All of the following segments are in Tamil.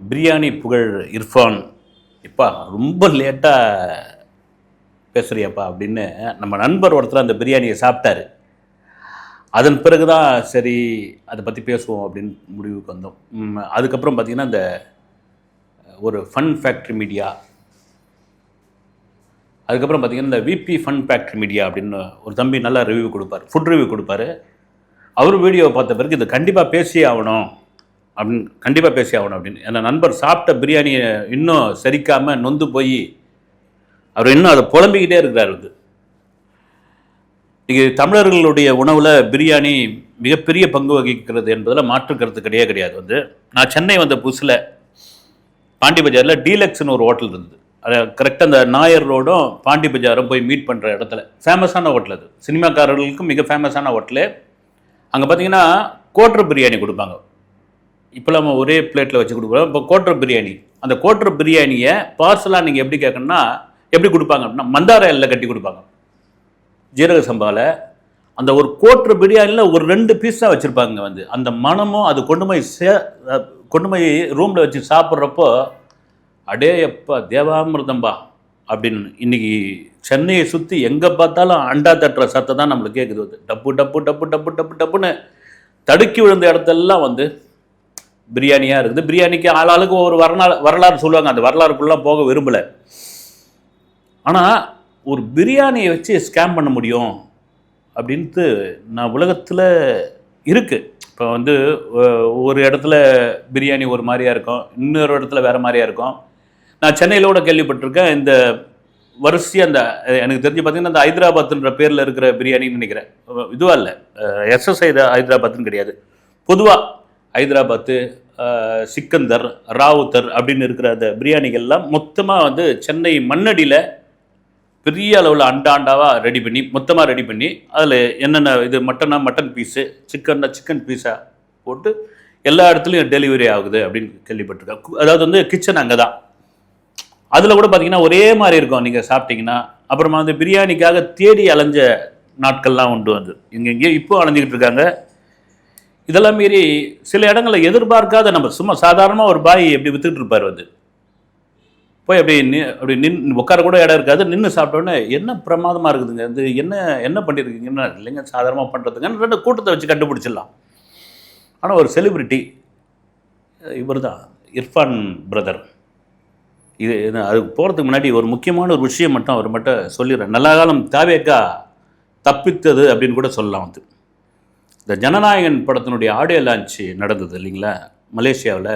பிரியாணி புகழ் இர்ஃபான் இப்பா ரொம்ப லேட்டாக பேசுகிறியப்பா அப்படின்னு நம்ம நண்பர் ஒருத்தர் அந்த பிரியாணியை சாப்பிட்டாரு. அதன் பிறகு தான் சரி அதை பற்றி பேசுவோம் அப்படின்னு முடிவுக்கு வந்தோம். அதுக்கப்புறம் பார்த்திங்கன்னா இந்த ஒரு ஃபன் ஃபேக்ட்ரி மீடியா, அதுக்கப்புறம் பார்த்திங்கன்னா இந்த விபி ஃபன் ஃபேக்ட்ரி மீடியா அப்படின்னு ஒரு தம்பி நல்லா ரிவ்யூ கொடுப்பார், ஃபுட் ரிவ்யூ கொடுப்பார். அவர் வீடியோவை பார்த்த பிறகு இது கண்டிப்பாக பேசியே ஆகணும் அப்படின்னு அந்த நண்பர் சாப்பிட்ட பிரியாணியை இன்னும் செரிக்காமல் நொந்து போய் அவர் இன்னும் அதை புலம்பிக்கிட்டே இருக்கிறார். இன்றைக்கி தமிழர்களுடைய உணவில் பிரியாணி மிகப்பெரிய பங்கு வகிக்கிறது என்பதில் மாற்று கருத்து கிடையாது. நான் சென்னை வந்த புதுசில் பாண்டி பஜாரில் டீலக்ஸ்னு ஒரு ஹோட்டல் இருந்தது. அது கரெக்டாக அந்த நாயர் ரோடும் பாண்டி பஜாரும் போய் மீட் பண்ணுற இடத்துல ஃபேமஸான ஹோட்டல். அது சினிமாக்காரர்களுக்கும் மிக ஃபேமஸான ஹோட்டலு. அங்கே பார்த்தீங்கன்னா கோட்டர் பிரியாணி கொடுப்பாங்க. இப்போ நம்ம ஒரே பிளேட்டில் வச்சு கொடுக்குறோம். இப்போ கோட்டர் பிரியாணி, அந்த கோட்டர் பிரியாணியை பார்சலாக நீங்கள் எப்படி கேட்கணும்னா எப்படி கொடுப்பாங்க அப்படின்னா மந்தார எல்லை கட்டி கொடுப்பாங்க. ஜீரக சம்பாவில் அந்த ஒரு கோட்டர் பிரியாணியில் ஒரு 2 பீஸ் தான் வச்சுருப்பாங்க. அந்த மனமும் அது கொண்டு போய் ரூமில் வச்சு சாப்பிட்றப்போ அடே எப்பா தேவாமிர்தம்பா அப்படின்னு. இன்றைக்கி சென்னையை சுற்றி எங்கே பார்த்தாலும் அண்டா தட்டுற சத்தை தான் நம்மளுக்கு கேட்குது. டப்பு டப்பு டப்பு டப்பு டப்பு டப்புன்னு தடுக்கி விழுந்த இடத்தெல்லாம் பிரியாணியாக இருக்குது. பிரியாணிக்கு ஆளாளுக்கு ஒரு வரலாறு சொல்லுவாங்க. அந்த வரலாறுக்குள்ளே போக விரும்பலை. ஆனால் ஒரு பிரியாணியை வச்சு ஸ்கேம் பண்ண முடியும் அப்படின்ட்டு நான் உலகத்தில் இருக்குது. இப்போ ஒரு இடத்துல பிரியாணி ஒரு மாதிரியாக இருக்கும், இன்னொரு இடத்துல வேறு மாதிரியாக இருக்கும். நான் சென்னையில் கூட கேள்விப்பட்டிருக்கேன். இந்த வரிசையாக அந்த எனக்கு தெரிஞ்சு பார்த்திங்கன்னா அந்த ஹைதராபாத்ன்ற பேரில் இருக்கிற பிரியாணின்னு நினைக்கிறேன். இதுவாக இல்லை, எஸ்எஸ் ஹைதராபாத்னு கிடையாது. பொதுவாக ஹைதராபாத்து, சிக்கந்தர், ராவுத்தர் அப்படின்னு இருக்கிற அந்த பிரியாணிகள்லாம் மொத்தமாக சென்னை மண்ணடியில் பெரிய அளவில் அண்டாவாக ரெடி பண்ணி அதில் என்னென்ன இது மட்டன் பீஸு, சிக்கன் பீஸாக போட்டு எல்லா இடத்துலையும் டெலிவரி ஆகுது அப்படின்னு கேள்விப்பட்டிருக்கேன். அதாவது கிச்சன் அங்கே தான். அதில் கூட பார்த்திங்கன்னா ஒரே மாதிரி இருக்கும் நீங்கள் சாப்பிட்டீங்கன்னா. அப்புறமா பிரியாணிக்காக தேடி அலைஞ்ச நாட்கள்லாம் உண்டு. எங்கெங்கேயோ இப்போ அலைஞ்சிக்கிட்டு இருக்காங்க. இதெல்லாம் மீறி சில இடங்களில் எதிர்பார்க்காத நம்ம சும்மா சாதாரணமாக ஒரு பாய் எப்படி விற்றுக்கிட்டு இருப்பார். போய் அப்படி உட்கார கூட இடம் இருக்காது. நின்று சாப்பிட்டோன்னே என்ன பிரமாதமாக இருக்குதுங்க, என்ன பண்ணியிருக்கீங்கன்னா இல்லைங்க சாதாரணமாக பண்ணுறதுங்க 2 கூட்டத்தை வச்சு கண்டுபிடிச்சிடலாம். ஆனால் ஒரு செலிபிரிட்டி இவர் தான் இர்ஃபான் பிரதர். இது அதுக்கு போகிறதுக்கு முன்னாடி ஒரு முக்கியமான ஒரு விஷயம் மட்டும் அவர் மட்டும் சொல்லிடுறேன். நல்ல காலம் தாவேக்கா தப்பித்தது அப்படின்னு கூட சொல்லலாம். இந்த ஜனநாயகன் படத்தினுடைய ஆடியோ லான்ச் நடந்தது இல்லைங்களா மலேசியாவில்.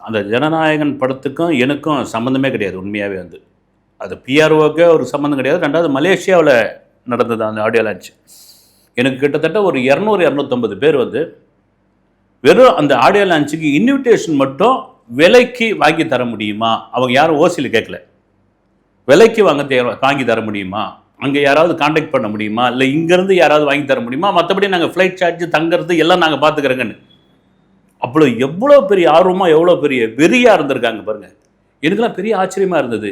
அந்த ஜனநாயகன் படத்துக்கும் எனக்கும் சம்மந்தமே கிடையாது. உண்மையாகவே அது பிஆர்ஓக்கே ஒரு சம்மந்தம் கிடையாது. 2வது மலேசியாவில் நடந்தது அந்த ஆடியோ லான்ச். எனக்கு கிட்டத்தட்ட ஒரு 200-250 பேர் வெறும் அந்த ஆடியோ லான்ச்சுக்கு இன்விடேஷன் மட்டும் விலைக்கு வாங்கி தர முடியுமா, அவங்க யாரும் ஓசியில் கேட்கல, விலைக்கு வாங்கி தர முடியுமா, அங்கே யாராவது கான்டாக்ட் பண்ண முடியுமா, இல்லை இங்கேருந்து யாராவது வாங்கி தர முடியுமா, மற்றபடி நாங்கள் ஃப்ளைட் சார்ஜ் தங்கிறது எல்லாம் நாங்கள் பார்த்துக்கிறோங்கன்னு. அவ்வளோ எவ்வளோ பெரிய ஆர்வமாக எவ்வளோ பெரிய வெறியாக இருந்திருக்காங்க பாருங்கள். எனக்குலாம் பெரிய ஆச்சரியமாக இருந்தது.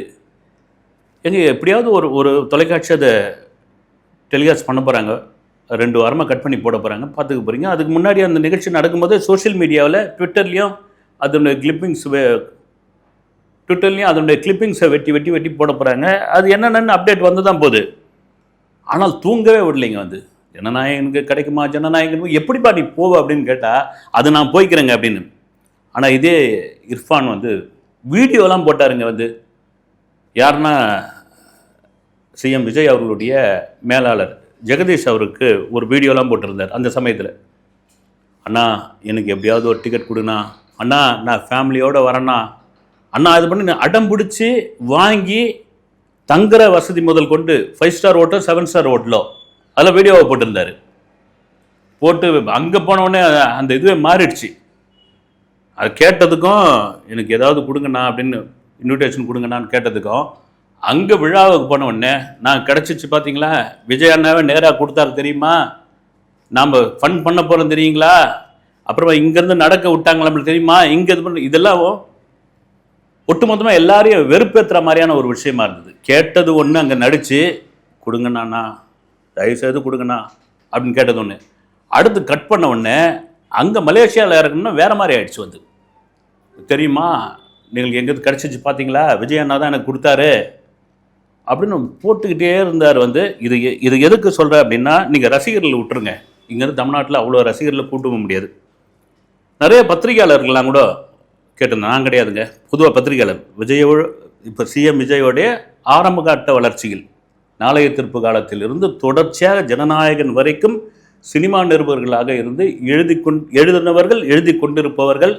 எப்படியாவது ஒரு தொலைக்காட்சி அதை டெலிகாஸ்ட் பண்ண போகிறாங்க, 2 வாரமாக கட் பண்ணி போட போகிறாங்க, பார்த்துக்க போகிறீங்க. அதுக்கு முன்னாடி அந்த நிகழ்ச்சி நடக்கும்போது சோஷியல் மீடியாவில் ட்விட்டர்லேயும் அதனுடைய கிளிப்பிங்ஸை வெட்டி போட போகிறாங்க. அது என்னென்னு அப்டேட் வந்து தான் போகுது. ஆனால் தூங்கவே விடலைங்க. ஜனநாயகனுக்கு கிடைக்குமா, ஜனநாயகனுக்கு எப்படிப்பா நீ போவ அப்படின்னு கேட்டால் அது நான் போய்க்கிறேங்க அப்படின்னு. ஆனால் இதே இர்ஃபான் வீடியோலாம் போட்டாருங்க. யாருன்னா சிஎம் விஜய் அவர்களுடைய மேலாளர் ஜெகதீஷ் அவருக்கு ஒரு வீடியோலாம் போட்டிருந்தார் அந்த சமயத்தில். அண்ணா எனக்கு எப்படியாவது ஒரு டிக்கெட் கொடுண்ணா, அண்ணா நான் ஃபேமிலியோடு வரேண்ணா, அண்ணா இது பண்ணி அடம் பிடிச்சி வாங்கி தங்குற வசதி முதல் கொண்டு 5 ஸ்டார் ஹோட்டல் 7 ஸ்டார் ஹோட்டலோ அதில் வீடியோவை போட்டிருந்தார். போட்டு அங்கே போனவுடனே அந்த இதுவே மாறிடுச்சு. அது கேட்டதுக்கும் எனக்கு ஏதாவது கொடுங்கண்ணா அப்படின்னு இன்விடேஷன் கொடுங்கண்ணான்னு கேட்டதுக்கும் அங்கே விழாவுக்கு போன உடனே நான் கிடச்சிச்சு பார்த்தீங்களா, விஜய் அண்ணாவே நேராக கொடுத்தாரு தெரியுமா, நாம் ஃபன் பண்ண போகிறோம் தெரியுங்களா, அப்புறமா இங்கேருந்து நடக்க விட்டாங்களா நம்மளுக்கு தெரியுமா, இங்கே இது பண்ண இதெல்லாம் ஒட்டுமொத்தமாக எல்லாரையும் வெறுப்பேற்றுற மாதிரியான ஒரு விஷயமா இருந்தது. கேட்டது ஒன்று, அங்கே நடித்து கொடுங்கண்ணா தயவுசெய்து கொடுங்கண்ணா அப்படின்னு கேட்டது ஒன்று. அடுத்து கட் பண்ண உடனே அங்கே மலேசியாவில் இறக்கணும்னா வேறு மாதிரி ஆயிடுச்சு. தெரியுமா, நீங்கள் எங்கேருந்து கிடச்சிச்சு பார்த்தீங்களா, விஜய் அண்ணா தான் எனக்கு கொடுத்தாரு அப்படின்னு போட்டுக்கிட்டே இருந்தார். இது இது எதுக்கு சொல்கிறேன் அப்படின்னா, நீங்கள் ரசிகர்கள் விட்டுருங்க. இங்கேருந்து தமிழ்நாட்டில் அவ்வளோ ரசிகர்களை கூட்டு போக முடியாது. நிறைய பத்திரிகையாளர்கள்லாம் கூட கேட்டிருந்தேன். நான் கிடையாதுங்க, பொதுவாக பத்திரிகையாளர். இப்போ சிஎம் விஜயோடைய ஆரம்ப காட்ட வளர்ச்சியில் நாளைய தீர்ப்பு காலத்தில் இருந்து தொடர்ச்சியாக ஜனநாயகன் வரைக்கும் சினிமா நிருபர்களாக இருந்து எழுதினவர்கள், எழுதி கொண்டிருப்பவர்கள்,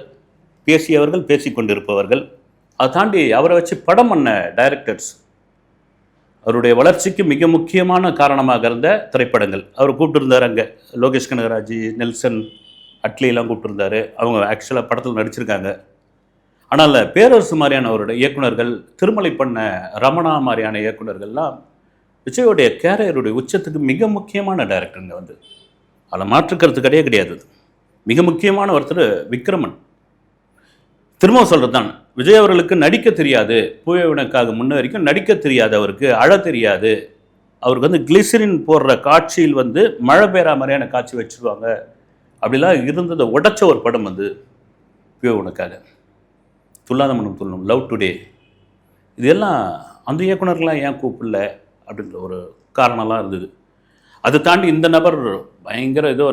பேசியவர்கள், பேசி கொண்டிருப்பவர்கள், அதை தாண்டி அவரை வச்சு படம் பண்ண டைரக்டர்ஸ், அவருடைய வளர்ச்சிக்கு மிக முக்கியமான காரணமாக இருந்த திரைப்படங்கள். அவர் கூப்பிட்டுருந்தார். அங்கே லோகேஷ் கனகராஜ், நெல்சன், அட்லியெல்லாம் கூப்பிட்டுருந்தாரு. அவங்க ஆக்சுவலாக படத்தில் நடிச்சிருக்காங்க. ஆனால் பேரரசு மாதிரியான அவருடைய இயக்குநர்கள், திருமலை பண்ண ரமணா மாதிரியான இயக்குநர்கள்லாம் விஜயோடைய கேரியருடைய உச்சத்துக்கு மிக முக்கியமான டைரக்டருங்க. அதில் மாற்றுக்கிறது கிடையாது. மிக முக்கியமான ஒருத்தர் விக்ரமன். திரும்ப சொல்கிறது தான், விஜய் அவர்களுக்கு நடிக்க தெரியாது. பூயவனுக்காக முன்ன வரைக்கும் நடிக்க தெரியாது, அவருக்கு அழ தெரியாது. அவருக்கு கிளிசரின் போடுற காட்சியில் மழை பெய்கிற மாதிரியான காட்சி வச்சுருவாங்க. அப்படிலாம் இருந்ததை உடைச்ச ஒரு படம் பூயவனுக்காக. துல்லாத மனம் துள்ளும், லவ் டுடே, இதெல்லாம் அந்த இயக்குனர்கள்லாம் ஏன் கூப்பிடல அப்படின்ற ஒரு காரணம்லாம் இருந்தது. அதை தாண்டி இந்த நபர் பயங்கர ஏதோ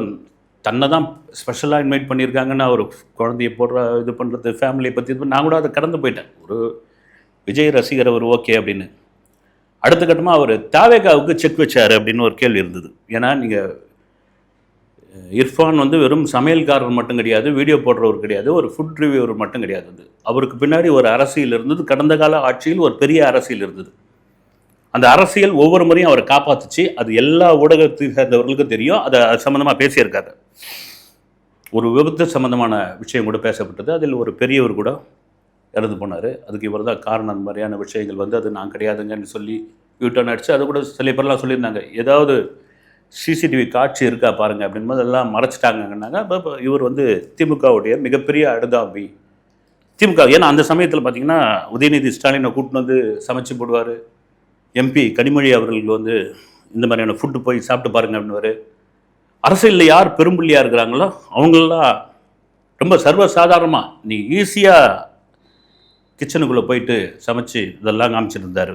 தன்னை தான் ஸ்பெஷலாக இன்வைட் பண்ணியிருக்காங்கன்னு அவர் குழந்தைய போடுற இது பண்ணுறது, ஃபேமிலியை பற்றி இது நான் கூட அதை கடந்து போயிட்டேன். ஒரு விஜய் ரசிகர் அவர் ஓகே அப்படின்னு. அடுத்த கட்டமாக அவர் தாவேகாவுக்கு செக் வச்சார் அப்படின்னு ஒரு கேள்வி இருந்தது. ஏன்னா நீங்கள் இர்ஃபான் வெறும் சமையல்காரர் மட்டும் கிடையாது, வீடியோ போடுறவர் கிடையாது, ஒரு ஃபுட் ரிவ்யூவர் மட்டும் கிடையாது. அவருக்கு பின்னாடி ஒரு அரசியல் இருந்தது. கடந்த கால ஆட்சியில் ஒரு பெரிய அரசியல் இருந்தது. அந்த அரசியல் ஒவ்வொரு முறையும் அவரை காப்பாற்றுச்சு. அது எல்லா ஊடகத்தை சேர்ந்தவர்களுக்கும் தெரியும். அதை சம்மந்தமாக பேசியிருக்காரு. ஒரு விபத்து சம்மந்தமான விஷயம் கூட பேசப்பட்டது. அதில் ஒரு பெரியவர் கூட இறந்து போனார். அதுக்கு இவர் தான் காரணம். அந்த மாதிரியான விஷயங்கள் அது நான் கிடையாதுங்கன்னு சொல்லி யூட்டர்ன் அடிச்சு அதை கூட சில பேர்லாம் சொல்லியிருந்தாங்க. ஏதாவது சிசிடிவி காட்சி இருக்கா பாருங்கள் அப்படின்போது எல்லாம் மறைச்சிட்டாங்கன்னாங்க. அப்போ இவர் திமுகவுடைய மிகப்பெரிய அடுதாம்பி. திமுக ஏன்னா அந்த சமயத்தில் பார்த்தீங்கன்னா உதயநிதி ஸ்டாலினை கூட்டின்னு சமைச்சு போடுவார். எம்பி கனிமொழி அவர்களுக்கு இந்த மாதிரியான ஃபுட்டு போய் சாப்பிட்டு பாருங்க அப்படின்னுவார். அரசியலில் யார் பெரும்புள்ளியாக இருக்கிறாங்களோ அவங்களெல்லாம் ரொம்ப சர்வசாதாரணமாக நீ ஈஸியாக கிச்சனுக்குள்ளே போயிட்டு சமைச்சு இதெல்லாம் காமிச்சிட்டு இருந்தார்.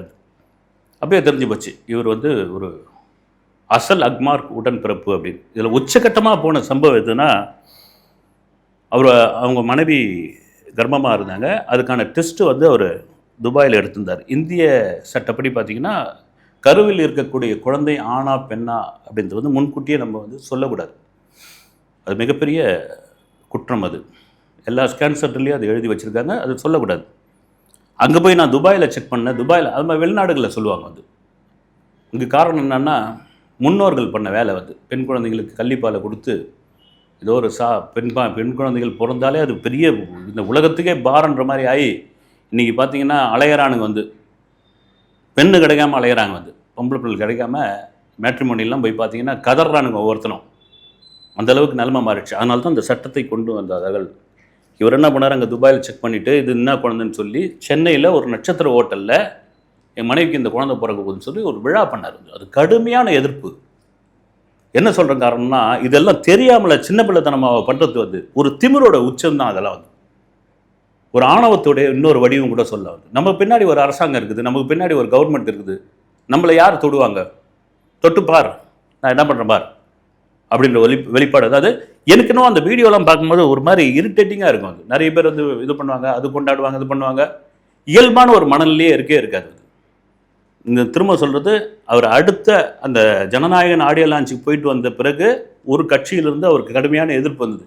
அப்படியே தெரிஞ்சு போச்சு இவர் ஒரு அசல் அக்மார்க் உடன்பிறப்பு அப்படின்னு. இதில் உச்சகட்டமாக போன சம்பவம் எதுனா, அவங்க மனைவி கர்ப்பமாக இருந்தாங்க. அதுக்கான டெஸ்ட்டு அவர் துபாயில் எடுத்திருந்தார். இந்திய சட்டப்படி பார்த்திங்கன்னா கருவில் இருக்கக்கூடிய குழந்தை ஆணா பெண்ணா அப்படின்றது முன்கூட்டியே நம்ம சொல்லக்கூடாது. அது மிகப்பெரிய குற்றம். அது எல்லா ஸ்கேன் சென்டர்லேயும் அது எழுதி வச்சுருக்காங்க. அது சொல்லக்கூடாது. அங்கே போய் நான் துபாயில் செக் பண்ணேன். துபாயில் அது மாதிரி வெளிநாடுகளில் சொல்லுவாங்க. இங்கே காரணம் என்னென்னா, முன்னோர்கள் பண்ண வேலை பெண் குழந்தைங்களுக்கு கள்ளிப்பாலை கொடுத்து ஏதோ ஒரு பெண் குழந்தைகள் பிறந்தாலே அது பெரிய இந்த உலகத்துக்கே பாரன்ற மாதிரி ஆகி இன்றைக்கி பார்த்தீங்கன்னா அலையறானுங்க பெண்ணு கிடைக்காம அலையிறாங்க. பொம்பளை பிள்ளை கிடைக்காம மேட்ரிமோனிலாம் போய் பார்த்தீங்கன்னா கதறானுங்க ஒவ்வொருத்தனும். அந்தளவுக்கு நிலைமை மாறிடுச்சு. அதனால தான் இந்த சட்டத்தை கொண்டு வந்தார்கள். இவர் என்ன பண்ணார், அங்கே துபாயில் செக் பண்ணிவிட்டு இது என்ன குழந்தைன்னு சொல்லி சென்னையில் ஒரு நட்சத்திர ஹோட்டலில் என் மனைவிக்கு இந்த குழந்தை பிறக்க போகுதுன்னு சொல்லி ஒரு விழா பண்ணார். அது கடுமையான எதிர்ப்பு. என்ன சொல்கிற காரணம்னா, இதெல்லாம் தெரியாமல் சின்ன பிள்ளைத்தனமாக பண்ணுறது ஒரு திமிரோட உச்சம்தான். அதெல்லாம் ஒரு ஆணவத்தோடைய இன்னொரு வடிவம் கூட சொல்ல நம்ம பின்னாடி ஒரு அரசாங்கம் இருக்குது, நமக்கு பின்னாடி ஒரு கவர்மெண்ட் இருக்குது. நம்மளை யார் தொடுவாங்க? தொட்டு பார், நான் என்ன பண்ணுறேன் பார் அப்படின்ற வெளிப்பாடு. அதாவது எனக்கு இன்னும் அந்த வீடியோலாம் பார்க்கும்போது ஒரு மாதிரி இரிட்டேட்டிங்காக இருக்கும். நிறைய பேர் இது பண்ணுவாங்க, அது கொண்டாடுவாங்க, இது பண்ணுவாங்க. இயல்பான ஒரு மனநிலையே இருக்காது. இந்த திரும்ப சொல்கிறது, அவர் அடுத்த அந்த ஜனநாயகன் ஆடியோ லான்ச்சுக்கு போயிட்டு வந்த பிறகு ஒரு கட்சியிலிருந்து அவருக்கு கடுமையான எதிர்ப்பு வந்தது.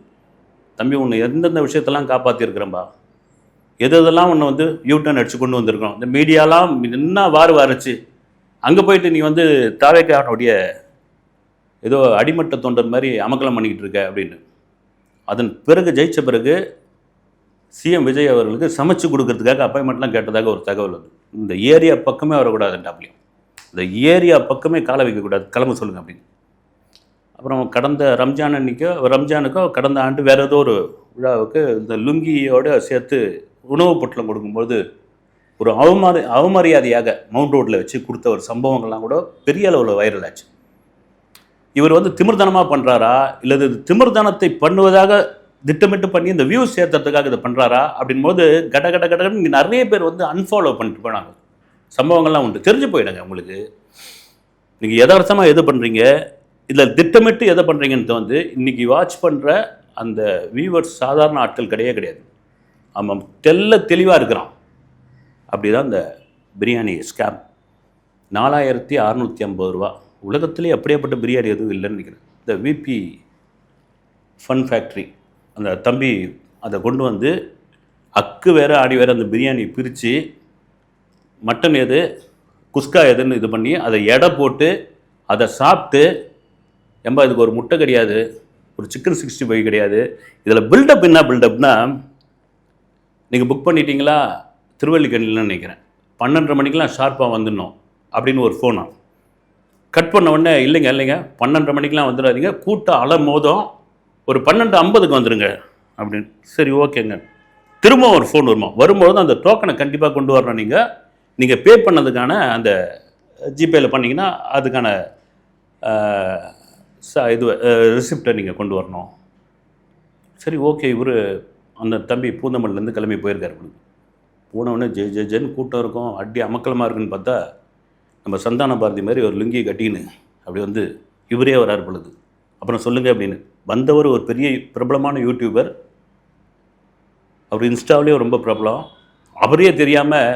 தம்பி, உன்னை எந்தெந்த விஷயத்தெல்லாம் காப்பாற்றிருக்கிறேன்பா, எதெல்லாம் ஒன்று யூட்டர்ன் அடிச்சு கொண்டு வந்திருக்கோம், இந்த மீடியாலாம் என்ன வாரிச்சு அங்கே போயிட்டு நீ தாவேக்காரனுடைய ஏதோ அடிமட்ட தொண்டர் மாதிரி அமக்கலம் பண்ணிக்கிட்டு இருக்க அப்படின்னு. அதன் பிறகு ஜெயித்த பிறகு சிஎம் விஜய் அவர்களுக்கு சமைச்சு கொடுக்கறதுக்காக அப்பாயின்மெண்ட்லாம் கேட்டதாக ஒரு தகவல் இந்த ஏரியா பக்கமே வரக்கூடாதுன்றாப்லையும், இந்த ஏரியா பக்கமே காலை வைக்கக்கூடாது, கிளம்ப சொல்லுங்கள் அப்படின்னு. அப்புறம் கடந்த ரம்ஜானுக்கோ கடந்த ஆண்டு வேறு ஏதோ ஒரு விழாவுக்கு இந்த லுங்கியோடு சேர்த்து உணவு பொட்டலம் கொடுக்கும்போது ஒரு அவமரியாதையாக மவுண்ட் ரோட்டில் வச்சு கொடுத்த ஒரு சம்பவங்கள்லாம் கூட பெரிய அளவில் வைரல் ஆச்சு. இவர் திமிர்தனமாக பண்ணுறாரா, இல்லை திமிர்தனத்தை பண்ணுவதாக திட்டமிட்டு பண்ணி இந்த வியூஸ் சேர்த்துறதுக்காக இதை பண்ணுறாரா அப்படின் போது கட கட கடன்னு இங்கே நிறைய பேர் வந்து அன்ஃபாலோ பண்ணிட்டு போனாங்க. சம்பவங்கள்லாம் உண்டு, தெரிஞ்சு போயிடுங்க உங்களுக்கு. நீங்கள் யதார்த்தமாக எது பண்ணுறீங்க, இதில் திட்டமிட்டு எதை பண்ணுறீங்கன்னு வந்து இன்றைக்கி வாட்ச் பண்ணுற அந்த வியூவர்ஸ் சாதாரண ஆட்கள் கிடையாது. ஆமாம், தெளிவாக இருக்கிறான். அப்படி தான் இந்த பிரியாணி ஸ்கேம். 4650 ரூபா. உலகத்திலே அப்படியேப்பட்ட பிரியாணி எதுவும் இல்லைன்னு நினைக்கிறேன். இந்த விபி ஃபன் ஃபேக்ட்ரி அந்த தம்பி அதை கொண்டு வந்து அக்கு வேறு ஆடி வேறு அந்த பிரியாணி பிரித்து மட்டன் எது குஸ்கா எதுன்னு இது பண்ணி அதை எடை போட்டு அதை சாப்பிட்டு, ஏம்பா இதுக்கு ஒரு முட்டை கிடையாது, ஒரு சிக்கன் 65 கிடையாது. இதில் பில்டப் என்ன பில்டப்னா, நீங்கள் புக் பண்ணிட்டீங்களா திருவல்லிக்கண்ணில்னு நினைக்கிறேன், 12:30 மணிக்கெலாம் ஷார்ப்பாக வந்துடணும் அப்படின்னு ஒரு ஃபோனா கட் பண்ண உடனே, இல்லைங்க 12:30 மணிக்கெலாம் வந்துடாதீங்க, கூட்டம் அலை மோதும், ஒரு 12:50 வந்துடுங்க அப்படின்னு. சரி ஓகேங்க. திரும்ப ஒரு ஃபோன் வரும்போது அந்த டோக்கனை கண்டிப்பாக கொண்டு வரணும். நீங்கள் பே பண்ணதுக்கான அந்த ஜிபேயில் பண்ணிங்கன்னா அதுக்கான இது ரிசிப்டை நீங்கள் கொண்டு வரணும். சரி ஓகே. இவர் அந்த தம்பி பூந்தமல்லிலேருந்து கிளம்பி போயிருக்காரு. போனவுடனே ஜென்னு கூட்டம் இருக்கும், அடி அமக்கலமாக இருக்குன்னு பார்த்தா நம்ம சந்தான பாரதி மாதிரி ஒரு லுங்கியை கட்டின்னு அப்படி வந்து இவரே வராரு பொழுது. அப்புறம் சொல்லுங்கள் அப்படின்னு வந்தவர் ஒரு பெரிய பிரபலமான யூடியூபர். அவர் இன்ஸ்டாவிலேயே ரொம்ப பிரபலம். அவரே தெரியாமல்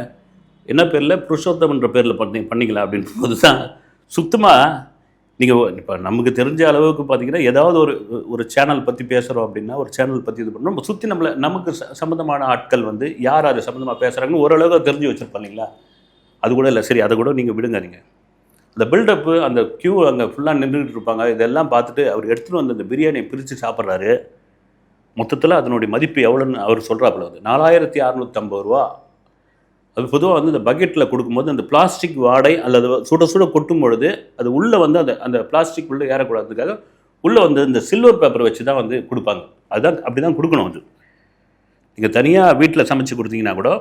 என்ன பேரில் புருஷோத்தமன்ற பேரில் பண்ணிக்கலாம் அப்படின்னு போது தான் சுத்தமாக நீங்கள் இப்போ நமக்கு தெரிஞ்ச அளவுக்கு பார்த்தீங்கன்னா ஏதாவது ஒரு சேனல் பற்றி பேசுகிறோம் அப்படின்னா, ஒரு சேனல் பற்றி இது பண்ணோம், நம்ம சுற்றி நமக்கு சம்மந்தமான ஆட்கள் வந்து யார் அது சம்மந்தமாக பேசுகிறாங்கன்னு ஓரளவுக்கு தெரிஞ்சு வச்சுருப்போம் இல்லைங்களா. அது கூட இல்லை. சரி, அதை கூட நீங்கள் விடுங்க. நீங்கள் அந்த பில்டப்பு அந்த க்யூ அங்கே ஃபுல்லாக நின்றுட்டு இருப்பாங்க. இதெல்லாம் பார்த்துட்டு அவர் எடுத்துகிட்டு வந்து அந்த பிரியாணியை பிரித்து சாப்பிட்றாரு. மொத்தத்தில் அதனுடைய மதிப்பு எவ்வளோன்னு அவர் சொல்கிறாப்புல வந்து 4650 ரூபா. அது பொதுவாக வந்து இந்த பக்கெட்டில் கொடுக்கும்போது அந்த பிளாஸ்டிக் வாடை அல்லது சுட கொட்டும் பொழுது அது உள்ளே வந்து அந்த பிளாஸ்டிக் உள்ளே ஏறக்கூடாதுக்காக உள்ளே வந்து இந்த சில்வர் பேப்பர் வச்சு தான் வந்து கொடுப்பாங்க. அதுதான் அப்படி தான் கொடுக்கணும். அது நீங்கள் தனியாக வீட்டில் சமைச்சு கொடுத்தீங்கன்னா கூட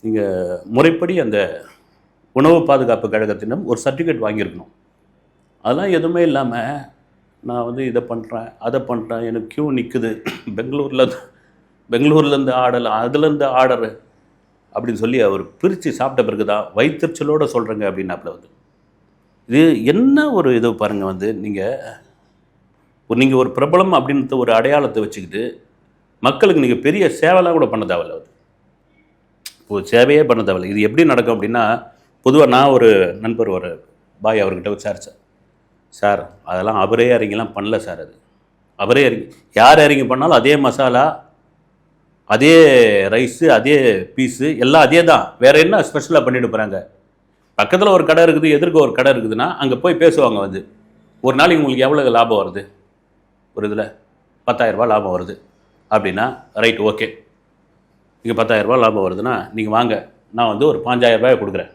நீங்கள் முறைப்படி அந்த உணவு பாதுகாப்பு கழகத்திடம் ஒரு சர்டிஃபிகேட் வாங்கியிருக்கணும். அதெல்லாம் எதுவுமே இல்லாமல் நான் வந்து இதை பண்ணுறேன் அதை பண்ணுறேன், எனக்கு க்யூ நிற்குது, பெங்களூர்லேருந்து ஆர்டர் அதுலேருந்து ஆர்டரு அப்படின்னு சொல்லி அவர் பிரித்து சாப்பிட்ட பிறகு தான் வயிற்றுச்சலோடு சொல்கிறேங்க அப்படின்னாப்புல வந்து. இது என்ன ஒரு இது பாருங்கள் வந்து நீங்கள் ஒரு பிரபலம் அப்படின்ற ஒரு அடையாளத்தை வச்சுக்கிட்டு மக்களுக்கு நீங்கள் பெரிய சேவைலாம் கூட பண்ண தேவையில்லை. அது ஒரு சேவையே பண்ண தேவையில்லை. இது எப்படி நடக்கும் அப்படின்னா, பொதுவாக நான் ஒரு நண்பர் ஒரு பாய் அவர்கிட்ட விசாரித்தேன். சார் அதெல்லாம் அவரே இறங்கிலாம் பண்ணல சார். அது அவரே இறங்கி யார் இறங்கி பண்ணாலும் அதே மசாலா, அதே ரைஸு, அதே பீஸு எல்லாம் அதே தான். வேறு என்ன ஸ்பெஷலாக பண்ணிட்டு போகிறாங்க. பக்கத்தில் ஒரு கடை இருக்குது, எதிர்க்க ஒரு கடை இருக்குதுன்னா அங்கே போய் பேசுவாங்க வந்து, ஒரு நாளைக்கு உங்களுக்கு எவ்வளோ லாபம் வருது, ஒரு இதில் 10,000 ரூபா லாபம் வருது அப்படின்னா ரைட் ஓகே. நீங்கள் 10,000 ரூபா லாபம் வருதுன்னா நீங்கள் வாங்க, நான் வந்து ஒரு 5,000 ரூபாய் கொடுக்குறேன்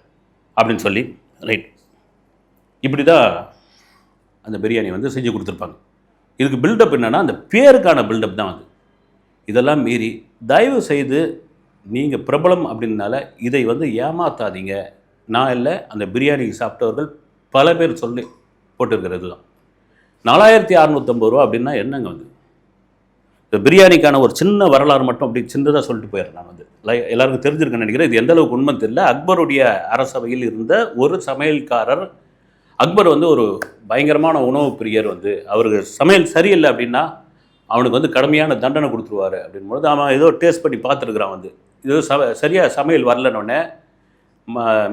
அப்படின்னு சொல்லி ரைட். இப்படி தான் அந்த பிரியாணி வந்து செஞ்சு கொடுத்துருப்பாங்க. இதுக்கு பில்டப் என்னென்னா அந்த பேருக்கான பில்டப் தான் வந்து. இதெல்லாம் மீறி தயவு செய்து நீங்கள் பிரபலம் அப்படின்னால இதை வந்து ஏமாற்றாதீங்க. நான் இல்லை, அந்த பிரியாணிக்கு சாப்பிட்டவர்கள் பல பேர் சொல்லி போட்டிருக்கிறது தான். 4650 ரூபா அப்படின்னா என்னங்க வந்து. இந்த பிரியாணிக்கான ஒரு சின்ன வரலாறு மட்டும் அப்படி சின்னதாக சொல்லிட்டு போயிடுறேன். நான் வந்து எல்லாருக்கும் தெரிஞ்சிருக்கேன்னு நினைக்கிறேன். இது எந்த அளவுக்கு உண்மை தெரியல. அக்பருடைய அரசவையில் இருந்த ஒரு சமையல்காரர், அக்பர் வந்து ஒரு பயங்கரமான உணவு பிரியர். வந்து அவருக்கு சமையல் சரியில்லை அப்படின்னா அவனுக்கு வந்து கடுமையான தண்டனை கொடுத்துருவார். அப்படின்போது அவன் ஏதோ டேஸ்ட் பண்ணி பார்த்துருக்குறான். வந்து இது சரியாக சமையல் வரலன்னொடனே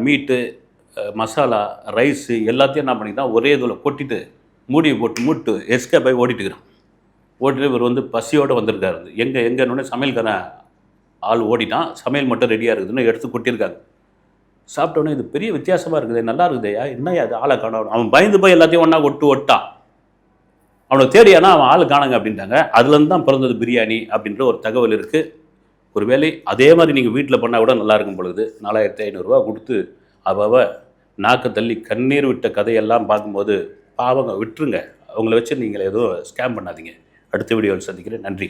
மீட்டு, மசாலா, ரைஸு எல்லாத்தையும் என்ன பண்ணிக்கிட்டான், ஒரே இதில் கொட்டிட்டு மூடியை போட்டு எஸ்கேப் ஆகி ஓடிட்டுக்கிறான். ஓட்டிட்டு இவர் வந்து பசியோடு வந்திருக்காரு. எங்கன்னு சமையல்காரன் ஆள் ஓடிட்டான். சமையல் மட்டும் ரெடியாக இருக்குதுன்னு எடுத்து கொட்டியிருக்காங்க. சாப்பிட்டோன்னே இது பெரிய வித்தியாசமாக இருக்குது, நல்லா இருக்குதையா, என்னையா அது ஆளை காணோம். அவன் பயந்து போய் எல்லாத்தையும் ஒன்றா ஒட்டான். அவனை தேடியானா அவன் ஆள் காணுங்க அப்படின்ட்டாங்க. அதுலேருந்து தான் பிறந்தது பிரியாணி அப்படின்ற ஒரு தகவல் இருக்குது. ஒரு வேளை அதே மாதிரி நீங்கள் வீட்டில் பண்ணால் கூட நல்லா இருக்கும் பொழுது 4500 ரூபா கொடுத்து அவ நாக்க தள்ளி கண்ணீர் விட்ட கதையெல்லாம் பார்க்கும்போது பாவங்க விட்டுருங்க. அவங்கள வச்சு நீங்கள் எதுவும் ஸ்கேம் பண்ணாதீங்க. அடுத்த வீடியோவில் சந்திக்கிறேன். நன்றி.